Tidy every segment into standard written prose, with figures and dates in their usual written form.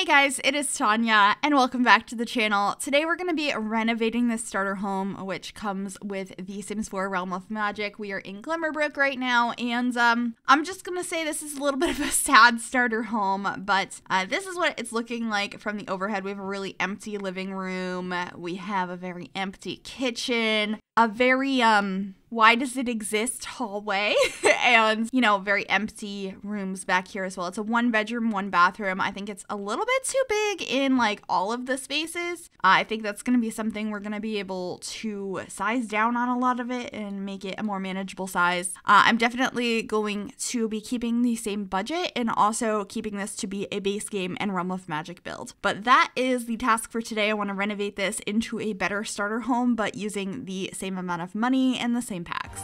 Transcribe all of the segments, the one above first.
guys, it is Tanya, and welcome back to the channel. Today we're going to be renovating this starter home, which comes with the Sims 4 Realm of Magic. We are in Glimmerbrook right now, and I'm just going to say this is a little bit of a sad starter home, but this is what it's looking like from the overhead. We have a really empty living room. We have a very empty kitchen, a very, why does it exist hallway, and, you know, very empty rooms back here as well. It's a 1-bedroom, 1-bathroom. I think it's a little bit too big in, like, all of the spaces. I think that's going to be something we're going to be able to size down on a lot of it and make it a more manageable size. I'm definitely going to be keeping the same budget and also keeping this to be a base game and Realm of Magic build. But that is the task for today. I want to renovate this into a better starter home, but using the same amount of money and the same packs.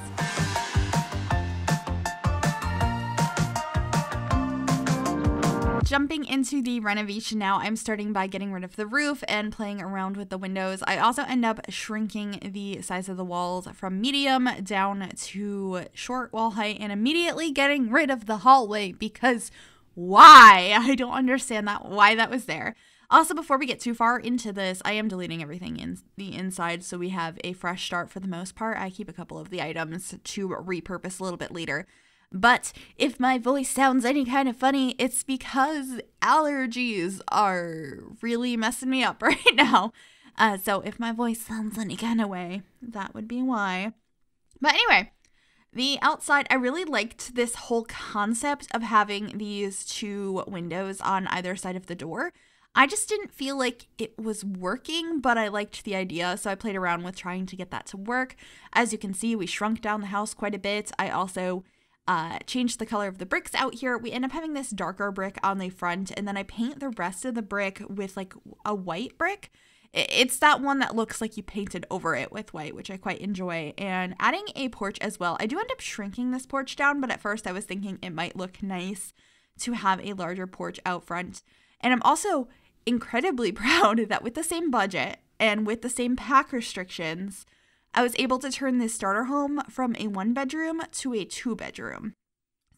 Jumping into the renovation now, I'm starting by getting rid of the roof and playing around with the windows. I also end up shrinking the size of the walls from medium down to short wall height and immediately getting rid of the hallway because why? I don't understand why that was there. Also, before we get too far into this, I am deleting everything in the inside so we have a fresh start for the most part. I keep a couple of the items to repurpose a little bit later. But if my voice sounds any kind of funny, it's because allergies are really messing me up right now. So if my voice sounds any kind of way, that would be why. But anyway, the outside, I really liked this whole concept of having these two windows on either side of the door. I just didn't feel like it was working, but I liked the idea, so I played around with trying to get that to work. As you can see, we shrunk down the house quite a bit. I also changed the color of the bricks out here. We end up having this darker brick on the front, and then I paint the rest of the brick with like a white brick. It's that one that looks like you painted over it with white, which I quite enjoy. And adding a porch as well. I do end up shrinking this porch down, but at first I was thinking it might look nice to have a larger porch out front. And I'm also incredibly proud that with the same budget and with the same pack restrictions, I was able to turn this starter home from a 1-bedroom to a 2-bedroom.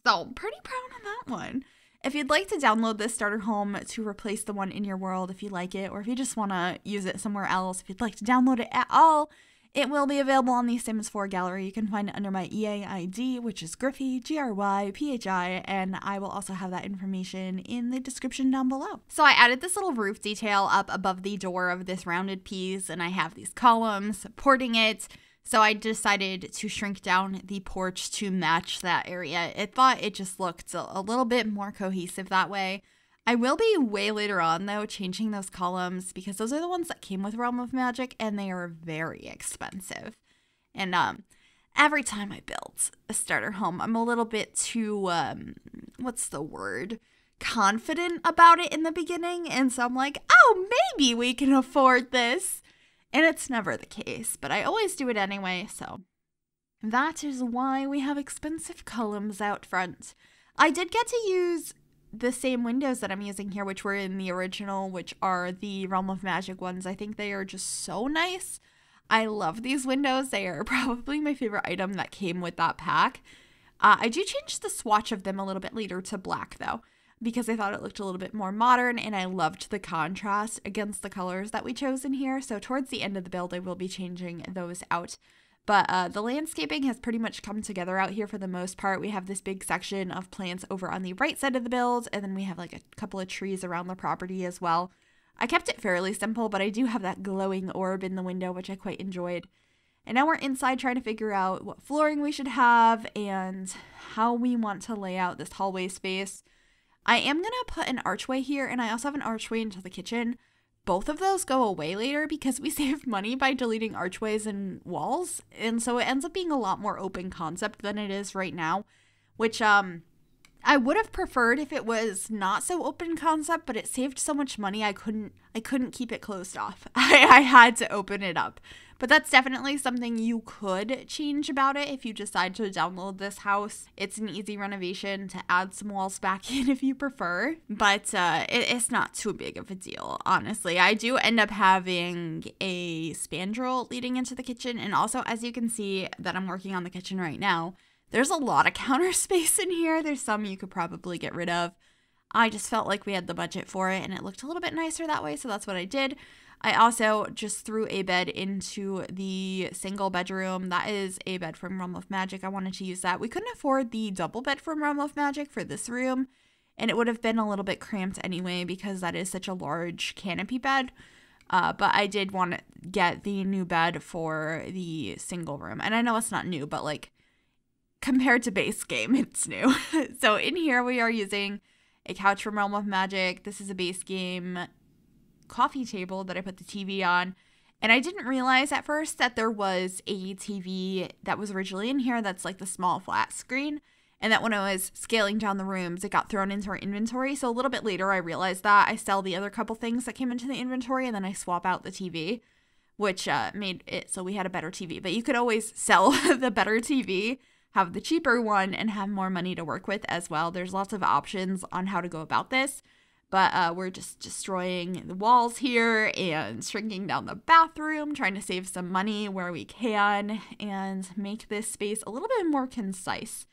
So pretty proud of that one. If you'd like to download this starter home to replace the one in your world, if you like it, or if you just want to use it somewhere else, if you'd like to download it at all, it will be available on the Sims 4 gallery. You can find it under my EA ID, which is Gryphi, Gryphi, and I will also have that information in the description down below. So I added this little roof detail up above the door of this rounded piece, and I have these columns supporting it. So I decided to shrink down the porch to match that area. I thought it just looked a little bit more cohesive that way. I will be way later on, though, changing those columns because those are the ones that came with Realm of Magic, and they are very expensive. And every time I build a starter home, I'm a little bit too, what's the word? Confident about it in the beginning. And so I'm like, oh, maybe we can afford this. And it's never the case, but I always do it anyway, so that is why we have expensive columns out front. I did get to use the same windows that I'm using here, which were in the original, which are the Realm of Magic ones. I think they are just so nice. I love these windows. They are probably my favorite item that came with that pack. I do change the swatch of them a little bit later to black, though, because I thought it looked a little bit more modern, and I loved the contrast against the colors that we chose in here. So towards the end of the build, I will be changing those out. But the landscaping has pretty much come together out here for the most part. We have this big section of plants over on the right side of the build, and then we have like a couple of trees around the property as well. I kept it fairly simple, but I do have that glowing orb in the window, which I quite enjoyed. And now we're inside trying to figure out what flooring we should have and how we want to lay out this hallway space. I am going to put an archway here, and I also have an archway into the kitchen. Both of those go away later because we saved money by deleting archways and walls, and so it ends up being a lot more open concept than it is right now, which I would have preferred if it was not so open concept, but it saved so much money I couldn't keep it closed off. I had to open it up. But that's definitely something you could change about it if you decide to download this house. It's an easy renovation to add some walls back in if you prefer, but it's not too big of a deal, honestly. I do end up having a spandrel leading into the kitchen, and also, as you can see that I'm working on the kitchen right now, there's a lot of counter space in here. There's some you could probably get rid of. I just felt like we had the budget for it and it looked a little bit nicer that way, so that's what I did. I also just threw a bed into the single bedroom. That is a bed from Realm of Magic. I wanted to use that. We couldn't afford the double bed from Realm of Magic for this room, and it would have been a little bit cramped anyway because that is such a large canopy bed. But I did want to get the new bed for the single room. And I know it's not new, but like compared to base game, it's new. So in here we are using a couch from Realm of Magic. This is a base game coffee table that I put the TV on. And I didn't realize at first that there was a TV that was originally in here that's like the small flat screen. And that when I was scaling down the rooms, it got thrown into our inventory. So a little bit later, I realized that. I sell the other couple things that came into the inventory, and then I swap out the TV, which made it so we had a better TV. But you could always sell the better TV, have the cheaper one, and have more money to work with as well. There's lots of options on how to go about this. But we're just destroying the walls here and shrinking down the bathroom, trying to save some money where we can and make this space a little bit more concise.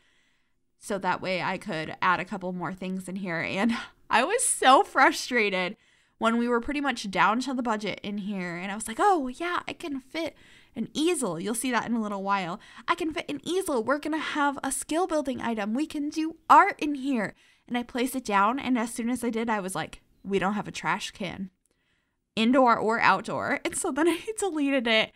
So that way I could add a couple more things in here. And I was so frustrated when we were pretty much down to the budget in here. And I was like, oh yeah, I can fit an easel. You'll see that in a little while. I can fit an easel. We're going to have a skill building item. We can do art in here. And I placed it down. And as soon as I did, I was like, we don't have a trash can, indoor or outdoor. And so then I deleted it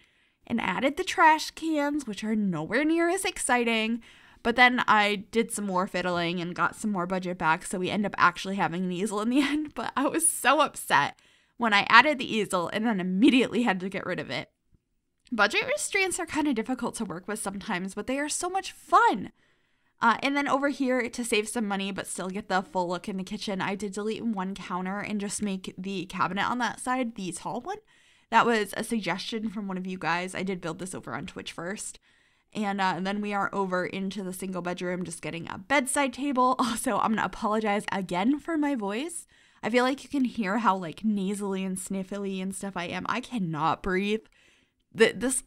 and added the trash cans, which are nowhere near as exciting. But then I did some more fiddling and got some more budget back, so we end up actually having an easel in the end. But I was so upset when I added the easel and then immediately had to get rid of it. Budget restraints are kind of difficult to work with sometimes, but they are so much fun. And then over here, to save some money but still get the full look in the kitchen, I did delete one counter and just make the cabinet on that side the tall one. That was a suggestion from one of you guys. I did build this over on Twitch first. And then we are over into the single bedroom, just getting a bedside table. Also, I'm going to apologize again for my voice. I feel like you can hear how like nasally and sniffly and stuff I am. I cannot breathe. This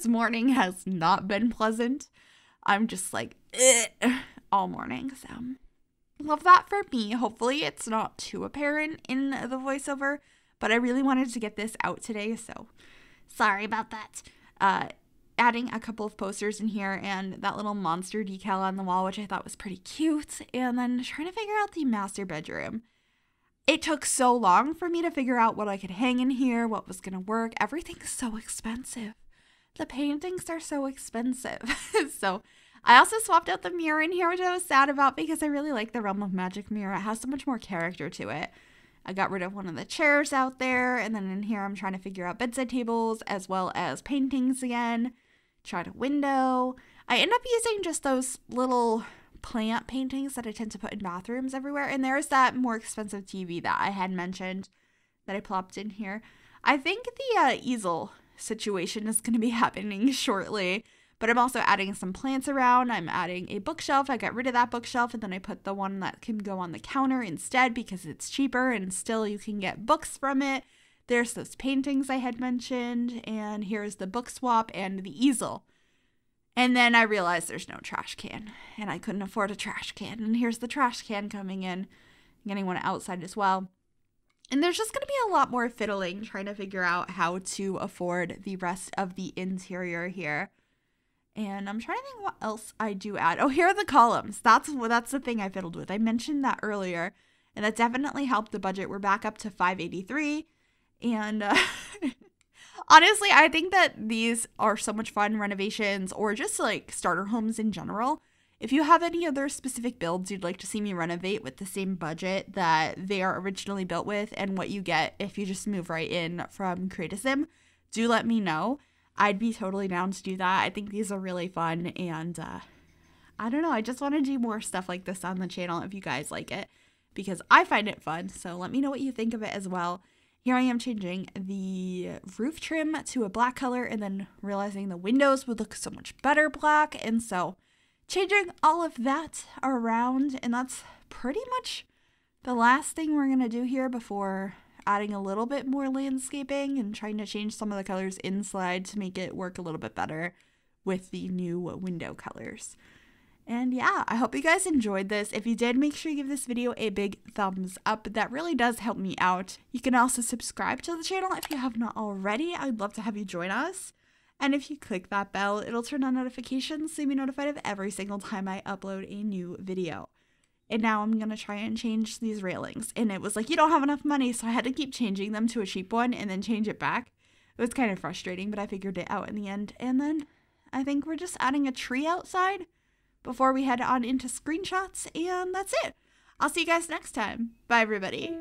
morning has not been pleasant. I'm just like all morning. So love that for me. Hopefully it's not too apparent in the voiceover, but I really wanted to get this out today. So sorry about that. Adding a couple of posters in here and that little monster decal on the wall, which I thought was pretty cute. And then trying to figure out the master bedroom. It took so long for me to figure out what I could hang in here, what was going to work. Everything's so expensive. The paintings are so expensive. So I also swapped out the mirror in here, which I was sad about because I really like the Realm of Magic mirror. It has so much more character to it. I got rid of one of the chairs out there. And then in here, I'm trying to figure out bedside tables as well as paintings again. Tried a window. I end up using just those little plant paintings that I tend to put in bathrooms everywhere. And there's that more expensive TV that I had mentioned that I plopped in here. I think the easel situation is going to be happening shortly, but I'm also adding some plants around. I'm adding a bookshelf. I got rid of that bookshelf and then I put the one that can go on the counter instead because it's cheaper and still you can get books from it. There's those paintings I had mentioned, and here's the book swap and the easel. And then I realized there's no trash can, and I couldn't afford a trash can. And here's the trash can coming in, getting one outside as well. And there's just going to be a lot more fiddling trying to figure out how to afford the rest of the interior here. And I'm trying to think what else I do add. Oh, here are the columns. That's the thing I fiddled with. I mentioned that earlier, and that definitely helped the budget. We're back up to $583. And honestly, I think that these are so much fun renovations or just like starter homes in general. If you have any other specific builds you'd like to see me renovate with the same budget that they are originally built with and what you get if you just move right in from Create a Sim, do let me know. I'd be totally down to do that. I think these are really fun and I don't know. I just want to do more stuff like this on the channel if you guys like it because I find it fun. So let me know what you think of it as well. Here I am changing the roof trim to a black color and then realizing the windows would look so much better black. And so changing all of that around, and that's pretty much the last thing we're going to do here before adding a little bit more landscaping and trying to change some of the colors inside to make it work a little bit better with the new window colors. And yeah, I hope you guys enjoyed this. If you did, make sure you give this video a big thumbs up. That really does help me out. You can also subscribe to the channel if you have not already. I'd love to have you join us. And if you click that bell, it'll turn on notifications so you'll be notified of every single time I upload a new video. And now I'm going to try and change these railings. And it was like, you don't have enough money, so I had to keep changing them to a cheap one and then change it back. It was kind of frustrating, but I figured it out in the end. And then I think we're just adding a tree outside before we head on into screenshots, and that's it. I'll see you guys next time. Bye, everybody.